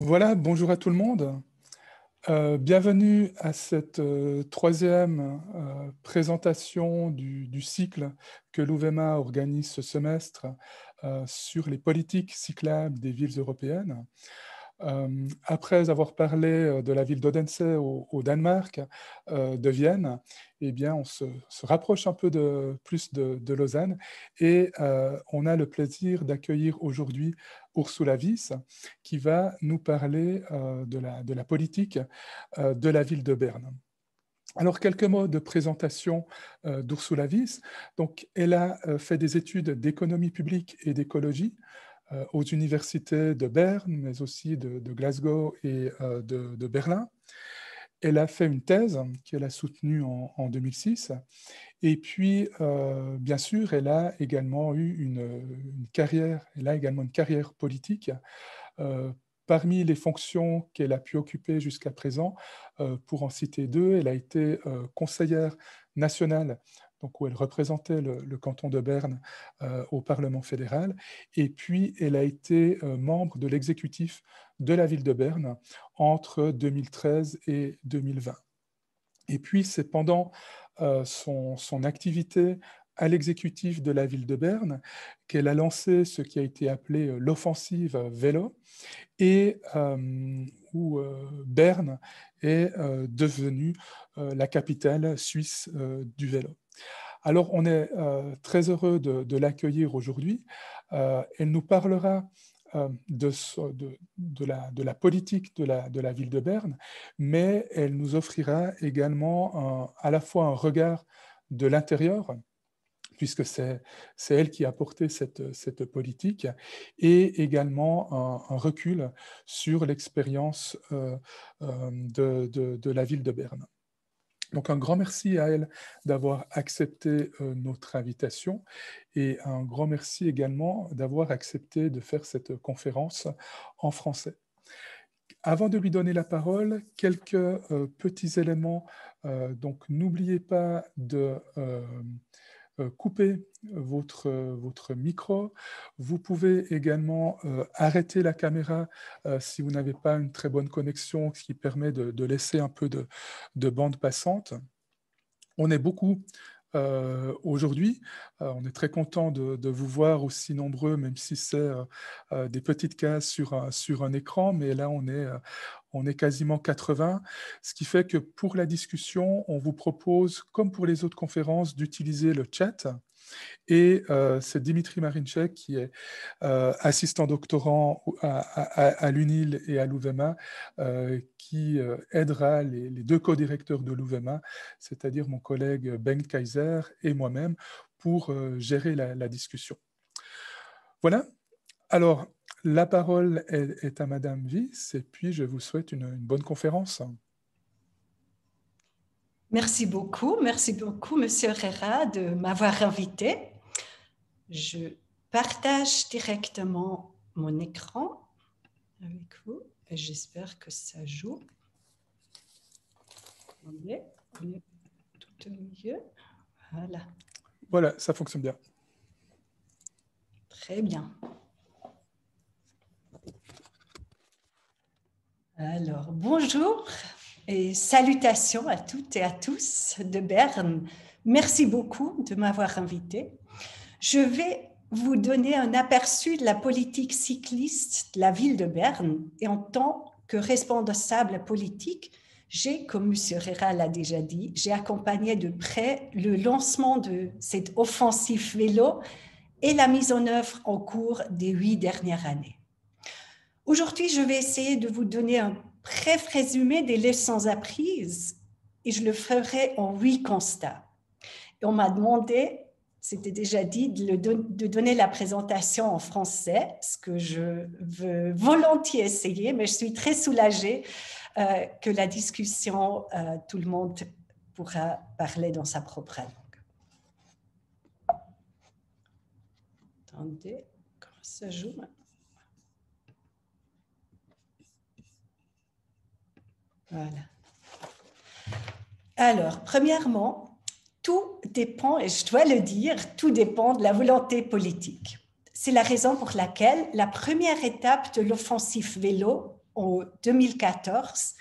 Voilà, bonjour à tout le monde. Bienvenue à cette troisième présentation du cycle que l'UVMA organise ce semestre sur les politiques cyclables des villes européennes. Après avoir parlé de la ville d'Odense au Danemark, de Vienne, eh bien, on se rapproche un peu plus de Lausanne et on a le plaisir d'accueillir aujourd'hui Ursula Wies qui va nous parler de la politique de la ville de Berne. Alors, quelques mots de présentation d'Ursula Wies. Donc, elle a fait des études d'économie publique et d'écologie aux universités de Berne, mais aussi de Glasgow et de Berlin. Elle a fait une thèse qu'elle a soutenue en 2006. Et puis, bien sûr, elle a également eu une carrière, elle a également une carrière politique. Parmi les fonctions qu'elle a pu occuper jusqu'à présent, pour en citer deux, elle a été conseillère nationale, donc où elle représentait le canton de Berne au Parlement fédéral, et puis elle a été membre de l'exécutif de la ville de Berne entre 2013 et 2020. Et puis c'est pendant son activité à l'exécutif de la ville de Berne qu'elle a lancé ce qui a été appelé l'offensive vélo, et où Berne est devenue la capitale suisse du vélo. Alors, on est très heureux de l'accueillir aujourd'hui. Elle nous parlera de la politique de la ville de Berne, mais elle nous offrira également à la fois un regard de l'intérieur, puisque c'est elle qui a porté cette politique, et également un recul sur l'expérience de la ville de Berne. Donc un grand merci à elle d'avoir accepté notre invitation, et un grand merci également d'avoir accepté de faire cette conférence en français. Avant de lui donner la parole, quelques petits éléments. Donc n'oubliez pas de couper votre micro. Vous pouvez également arrêter la caméra si vous n'avez pas une très bonne connexion, ce qui permet de laisser un peu de bande passante. On est beaucoup aujourd'hui. On est très content de vous voir aussi nombreux, même si c'est des petites cases sur un écran, mais là on est quasiment 80, ce qui fait que pour la discussion, on vous propose, comme pour les autres conférences, d'utiliser le chat. Et c'est Dimitri Marinchek, qui est assistant doctorant à l'UNIL et à l'UVMA, qui aidera les deux co-directeurs de l'UVMA, c'est-à-dire mon collègue Bengt Kaiser et moi-même, pour gérer la discussion. Voilà. Alors, la parole est à Madame Wies, et puis je vous souhaite une bonne conférence. Merci beaucoup, Monsieur Herrera, de m'avoir invité. Je partage directement mon écran avec vous et j'espère que ça joue. On est tout au milieu. Voilà. Voilà, ça fonctionne bien. Très bien. Alors, bonjour et salutations à toutes et à tous de Berne. Merci beaucoup de m'avoir invité. Je vais vous donner un aperçu de la politique cycliste de la ville de Berne, et en tant que responsable politique, comme M. Herrera l'a déjà dit, j'ai accompagné de près le lancement de cette offensive vélo et la mise en œuvre en cours des 8 dernières années. Aujourd'hui, je vais essayer de vous donner un bref résumé des leçons apprises, et je le ferai en 8 constats. Et on m'a demandé, c'était déjà dit, de donner la présentation en français, ce que je veux volontiers essayer, mais je suis très soulagée que la discussion, tout le monde pourra parler dans sa propre langue. Attendez, comment ça joue maintenant? Voilà. Alors, premièrement, tout dépend, et je dois le dire, tout dépend de la volonté politique. C'est la raison pour laquelle la première étape de l'offensive vélo en 2014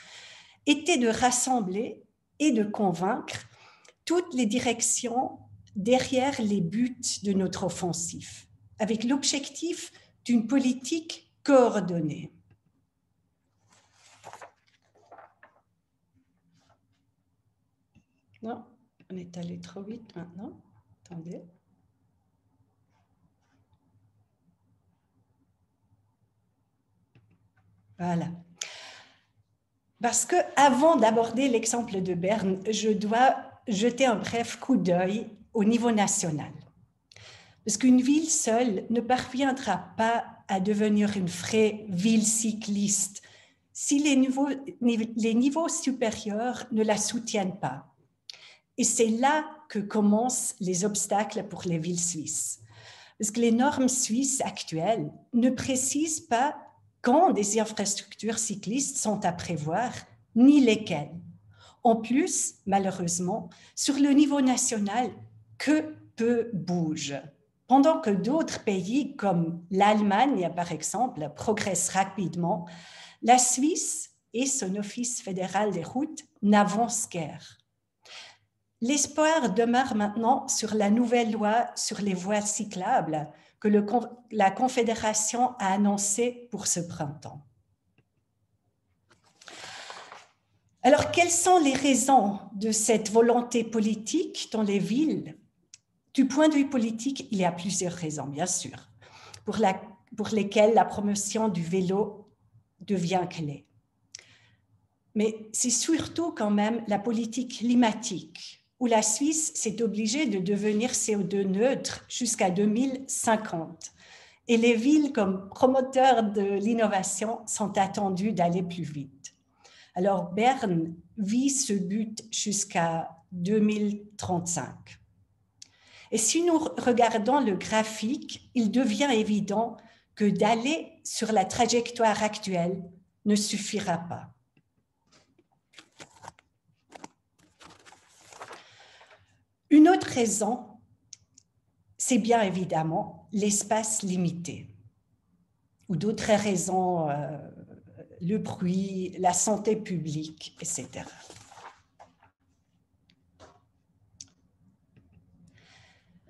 était de rassembler et de convaincre toutes les directions derrière les buts de notre offensive, avec l'objectif d'une politique coordonnée. Non, on est allé trop vite maintenant. Attendez. Voilà. Parce que avant d'aborder l'exemple de Berne, je dois jeter un bref coup d'œil au niveau national. Parce qu'une ville seule ne parviendra pas à devenir une vraie ville cycliste si les niveaux supérieurs ne la soutiennent pas. Et c'est là que commencent les obstacles pour les villes suisses. Parce que les normes suisses actuelles ne précisent pas quand des infrastructures cyclistes sont à prévoir, ni lesquelles. En plus, malheureusement, sur le niveau national, que peu bouge. Pendant que d'autres pays, comme l'Allemagne par exemple, progressent rapidement, la Suisse et son Office fédéral des routes n'avancent guère. L'espoir demeure maintenant sur la nouvelle loi sur les voies cyclables que la Confédération a annoncée pour ce printemps. Alors, quelles sont les raisons de cette volonté politique dans les villes? Du point de vue politique, il y a plusieurs raisons, bien sûr, pour lesquelles la promotion du vélo devient clé. Mais c'est surtout quand même la politique climatique, où la Suisse s'est obligée de devenir CO2 neutre jusqu'à 2050. Et les villes, comme promoteurs de l'innovation, sont attendues d'aller plus vite. Alors, Berne vise ce but jusqu'à 2035. Et si nous regardons le graphique, il devient évident que d'aller sur la trajectoire actuelle ne suffira pas. Une autre raison, c'est bien évidemment l'espace limité, ou d'autres raisons, le bruit, la santé publique, etc.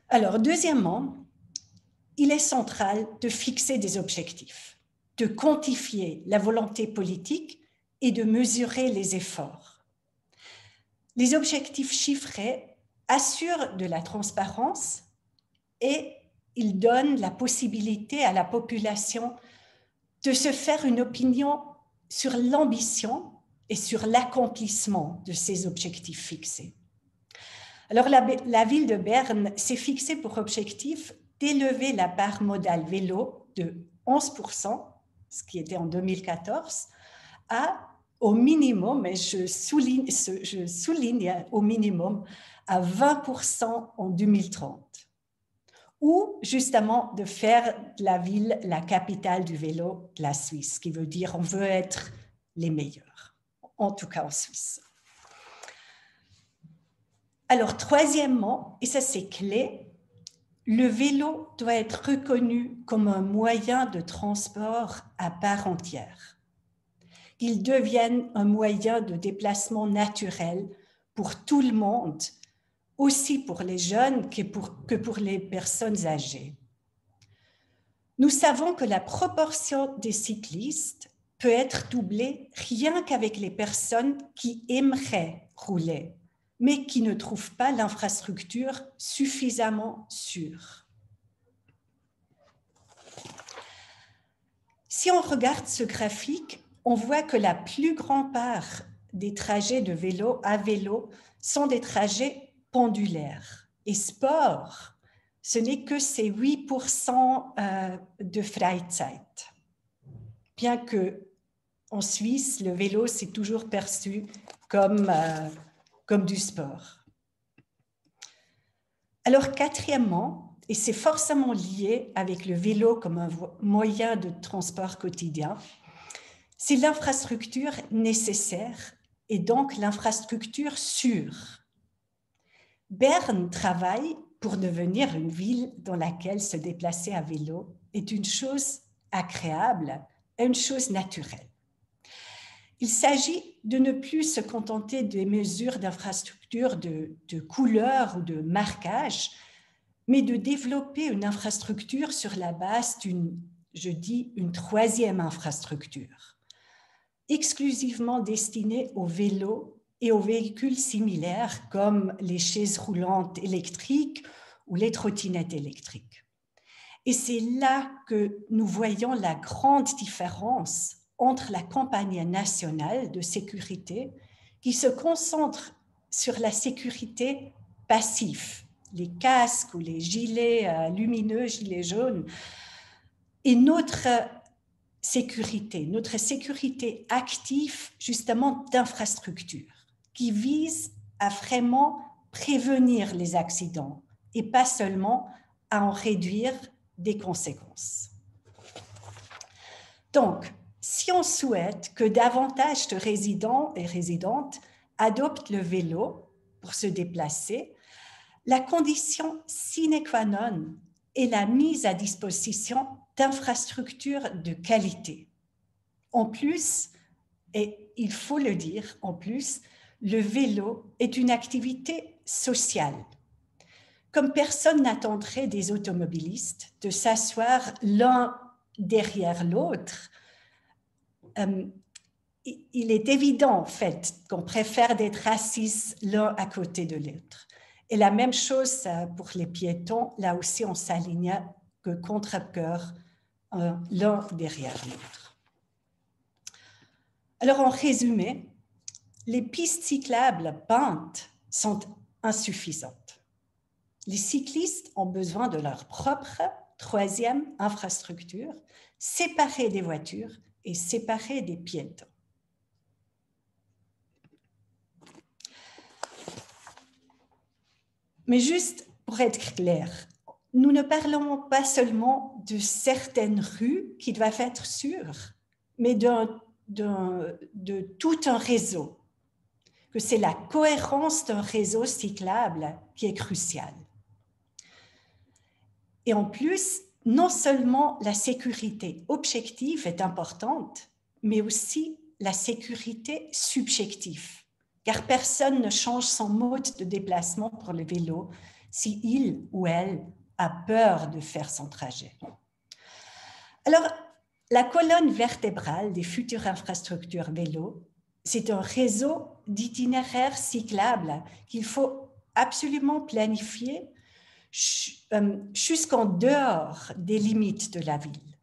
Alors, deuxièmement, il est central de fixer des objectifs, de quantifier la volonté politique et de mesurer les efforts. Les objectifs chiffrés assurent de la transparence et ils donnent la possibilité à la population de se faire une opinion sur l'ambition et sur l'accomplissement de ces objectifs fixés. Alors, la ville de Berne s'est fixée pour objectif d'élever la part modale vélo de 11%, ce qui était en 2014, au minimum, et je souligne au minimum, à 20% en 2030. Ou justement de faire de la ville la capitale du vélo de la Suisse, ce qui veut dire on veut être les meilleurs, en tout cas en Suisse. Alors, troisièmement, et ça c'est clé, le vélo doit être reconnu comme un moyen de transport à part entière. Il devienne un moyen de déplacement naturel pour tout le monde, aussi pour les jeunes que pour les personnes âgées. Nous savons que la proportion des cyclistes peut être doublée rien qu'avec les personnes qui aimeraient rouler, mais qui ne trouvent pas l'infrastructure suffisamment sûre. Si on regarde ce graphique, on voit que la plus grande part des trajets de vélo à vélo sont des trajets pendulaires. Et sport, ce n'est que ces 8% de Freizeit. Bien que en Suisse, le vélo, c'est toujours perçu comme du sport. Alors, quatrièmement, et c'est forcément lié avec le vélo comme un moyen de transport quotidien, c'est l'infrastructure nécessaire et donc l'infrastructure sûre. Berne travaille pour devenir une ville dans laquelle se déplacer à vélo est une chose agréable et une chose naturelle. Il s'agit de ne plus se contenter des mesures d'infrastructure de couleur ou de marquage, mais de développer une infrastructure sur la base d'une, je dis, une troisième infrastructure, exclusivement destinée aux vélos et aux véhicules similaires comme les chaises roulantes électriques ou les trottinettes électriques. Et c'est là que nous voyons la grande différence entre la campagne nationale de sécurité qui se concentre sur la sécurité passive, les casques ou les gilets lumineux, gilets jaunes, et notre sécurité active justement d'infrastructure qui vise à vraiment prévenir les accidents et pas seulement à en réduire des conséquences. Donc, si on souhaite que davantage de résidents et résidentes adoptent le vélo pour se déplacer, la condition sine qua non est la mise à disposition d'infrastructures de qualité. En plus, et il faut le dire, en plus, le vélo est une activité sociale. Comme personne n'attendrait des automobilistes de s'asseoir l'un derrière l'autre, il est évident en fait qu'on préfère d'être assis l'un à côté de l'autre. Et la même chose pour les piétons, là aussi on s'aligne que contre-cœur l'un derrière l'autre. Alors en résumé, les pistes cyclables peintes sont insuffisantes. Les cyclistes ont besoin de leur propre troisième infrastructure, séparée des voitures et séparée des piétons. Mais juste pour être clair, nous ne parlons pas seulement de certaines rues qui doivent être sûres, mais de tout un réseau, que c'est la cohérence d'un réseau cyclable qui est cruciale. Et en plus, non seulement la sécurité objective est importante, mais aussi la sécurité subjective, car personne ne change son mode de déplacement pour le vélo si il ou elle a peur de faire son trajet. Alors, la colonne vertébrale des futures infrastructures vélo, c'est un réseau d'itinéraires cyclables qu'il faut absolument planifier jusqu'en dehors des limites de la ville.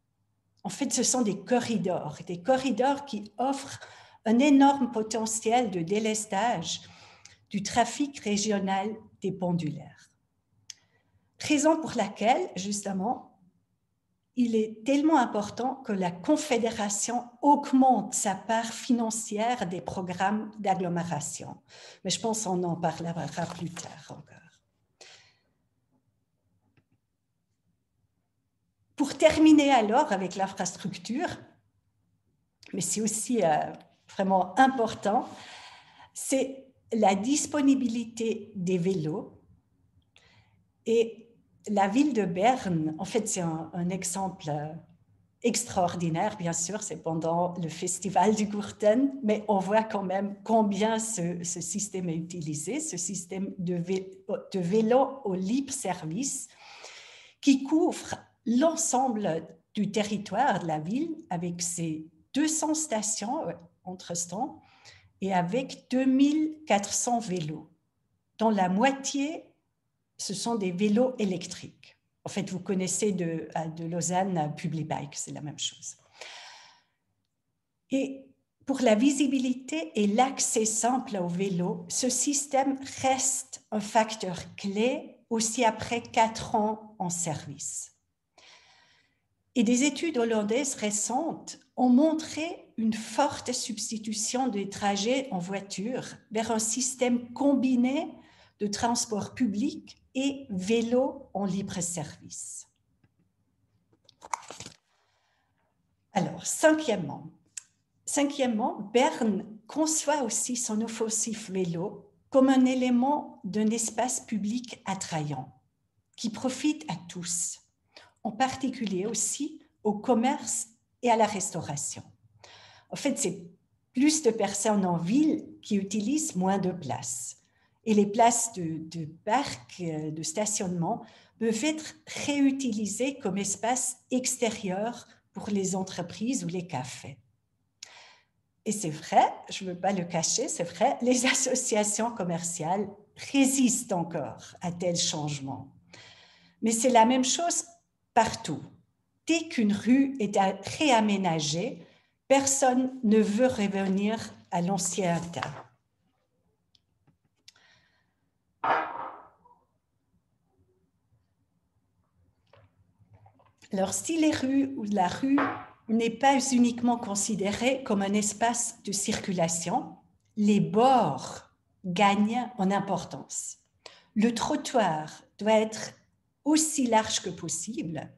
En fait, ce sont des corridors qui offrent un énorme potentiel de délestage du trafic régional des pendulaires. Raison pour laquelle, justement, il est tellement important que la Confédération augmente sa part financière des programmes d'agglomération. Mais je pense qu'on en parlera plus tard encore. Pour terminer alors avec l'infrastructure, mais c'est aussi vraiment important, c'est la disponibilité des vélos. Et la ville de Berne, en fait, c'est un exemple extraordinaire, bien sûr, c'est pendant le festival du Gurten, mais on voit quand même combien ce système est utilisé, ce système de vélo au libre service qui couvre l'ensemble du territoire de la ville avec ses 200 stations entre-temps et avec 2400 vélos, dont la moitié, ce sont des vélos électriques. En fait, vous connaissez de Lausanne, Publibike, c'est la même chose. Et pour la visibilité et l'accès simple au vélo, ce système reste un facteur clé aussi après 4 ans en service. Et des études hollandaises récentes ont montré une forte substitution des trajets en voiture vers un système combiné de transport public et vélo en libre service. Alors, cinquièmement, Berne conçoit aussi son offensive vélo comme un élément d'un espace public attrayant qui profite à tous, en particulier aussi au commerce et à la restauration. En fait, c'est plus de personnes en ville qui utilisent moins de places. Et les places de parc, de stationnement, peuvent être réutilisées comme espace extérieur pour les entreprises ou les cafés. Et c'est vrai, je ne veux pas le cacher, c'est vrai, les associations commerciales résistent encore à tel changement. Mais c'est la même chose partout. Dès qu'une rue est réaménagée, personne ne veut revenir à l'ancien état. Alors, si les rues ou la rue n'est pas uniquement considérée comme un espace de circulation, les bords gagnent en importance. Le trottoir doit être aussi large que possible,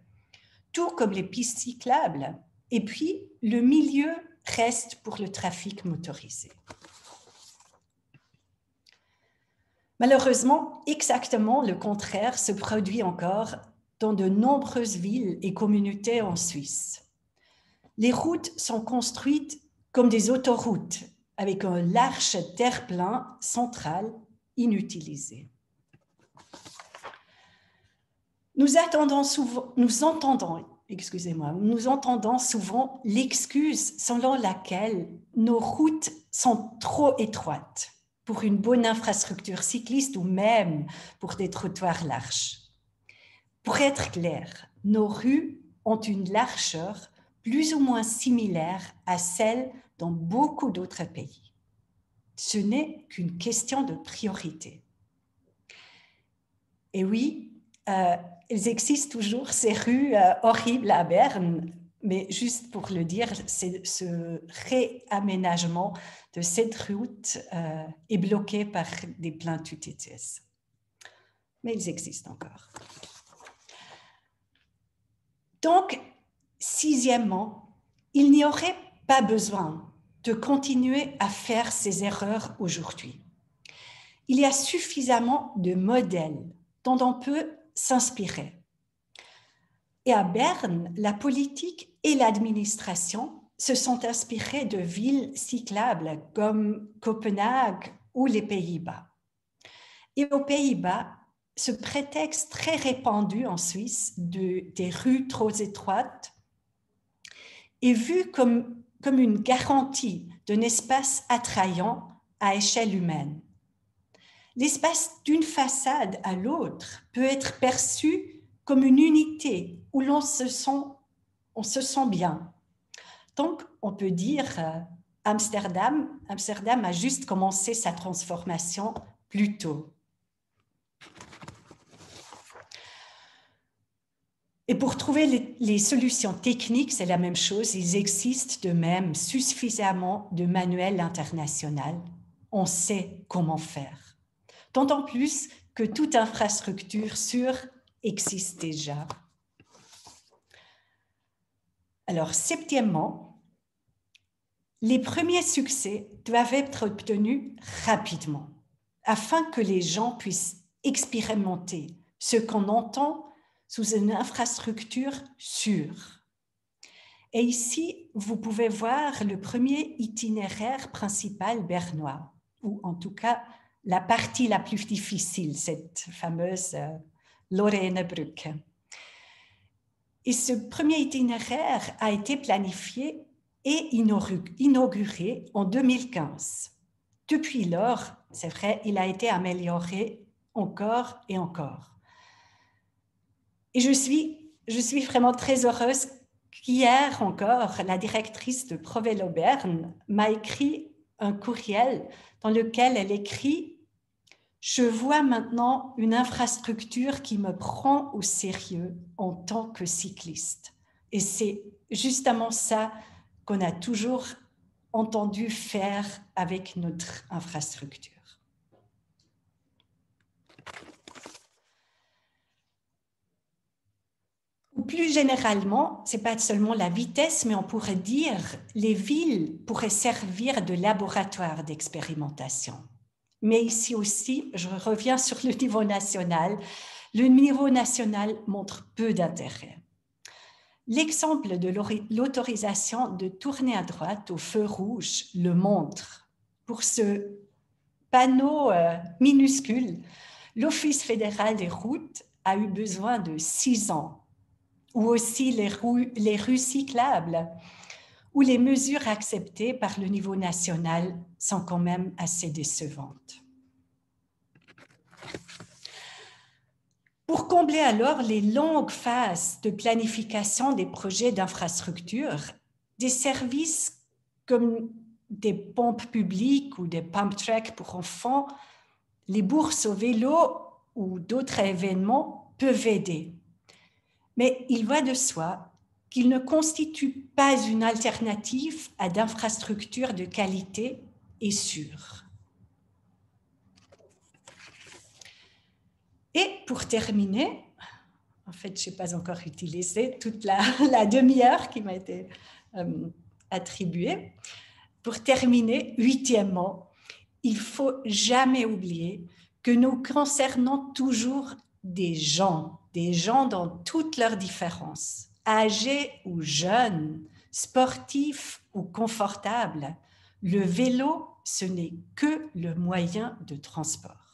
tout comme les pistes cyclables, et puis le milieu reste pour le trafic motorisé. Malheureusement, exactement le contraire se produit encore dans de nombreuses villes et communautés en Suisse. Les routes sont construites comme des autoroutes, avec un large terre-plein central inutilisé. Nous entendons souvent l'excuse selon laquelle nos routes sont trop étroites pour une bonne infrastructure cycliste ou même pour des trottoirs larges. Pour être clair, nos rues ont une largeur plus ou moins similaire à celle dans beaucoup d'autres pays. Ce n'est qu'une question de priorité. Et oui, il existe toujours ces rues horribles à Berne, mais juste pour le dire, ce réaménagement de cette route est bloqué par des plaintes UTTS. Mais ils existent encore. Donc, sixièmement, il n'y aurait pas besoin de continuer à faire ces erreurs aujourd'hui. Il y a suffisamment de modèles dont on peut s'inspirer. Et à Berne, la politique et l'administration se sont inspirés de villes cyclables comme Copenhague ou les Pays-Bas. Et aux Pays-Bas, ce prétexte très répandu en Suisse des rues trop étroites est vu comme une garantie d'un espace attrayant à échelle humaine. L'espace d'une façade à l'autre peut être perçu comme une unité où on se sent bien. Donc, on peut dire Amsterdam a juste commencé sa transformation plus tôt. Et pour trouver les solutions techniques, c'est la même chose. Il existe de même suffisamment de manuels internationaux. On sait comment faire. D'autant plus que toute infrastructure sûre existe déjà. Alors, septièmement, les premiers succès doivent être obtenus rapidement afin que les gens puissent expérimenter ce qu'on entend sous une infrastructure sûre. Et ici, vous pouvez voir le premier itinéraire principal bernois, ou en tout cas la partie la plus difficile, cette fameuse Lorrainebrücke. Et ce premier itinéraire a été planifié et inauguré en 2015. Depuis lors, c'est vrai, il a été amélioré encore et encore. Et je suis vraiment très heureuse qu'hier encore, la directrice de ProVélo Berne m'a écrit un courriel dans lequel elle écrit « Je vois maintenant une infrastructure qui me prend au sérieux en tant que cycliste. » Et c'est justement ça qu'on a toujours entendu faire avec notre infrastructure. Plus généralement, ce n'est pas seulement la vitesse, mais on pourrait dire les villes pourraient servir de laboratoire d'expérimentation. Mais ici aussi, je reviens sur le niveau national. Le niveau national montre peu d'intérêt. L'exemple de l'autorisation de tourner à droite au feu rouge le montre. Pour ce panneau minuscule, l'Office fédéral des routes a eu besoin de 6 ans, ou aussi les rues cyclables, où les mesures acceptées par le niveau national sont quand même assez décevantes. Pour combler alors les longues phases de planification des projets d'infrastructure, des services comme des pompes publiques ou des pump tracks pour enfants, les bourses au vélo ou d'autres événements peuvent aider. Mais il va de soi qu'ils ne constituent pas une alternative à d'infrastructures de qualité et sûres. Et pour terminer, en fait, je n'ai pas encore utilisé toute la demi-heure qui m'a été attribuée. Pour terminer, 8e, il ne faut jamais oublier que nous concernons toujours des gens dans toutes leurs différences, âgés ou jeunes, sportifs ou confortables. Le vélo, ce n'est que le moyen de transport.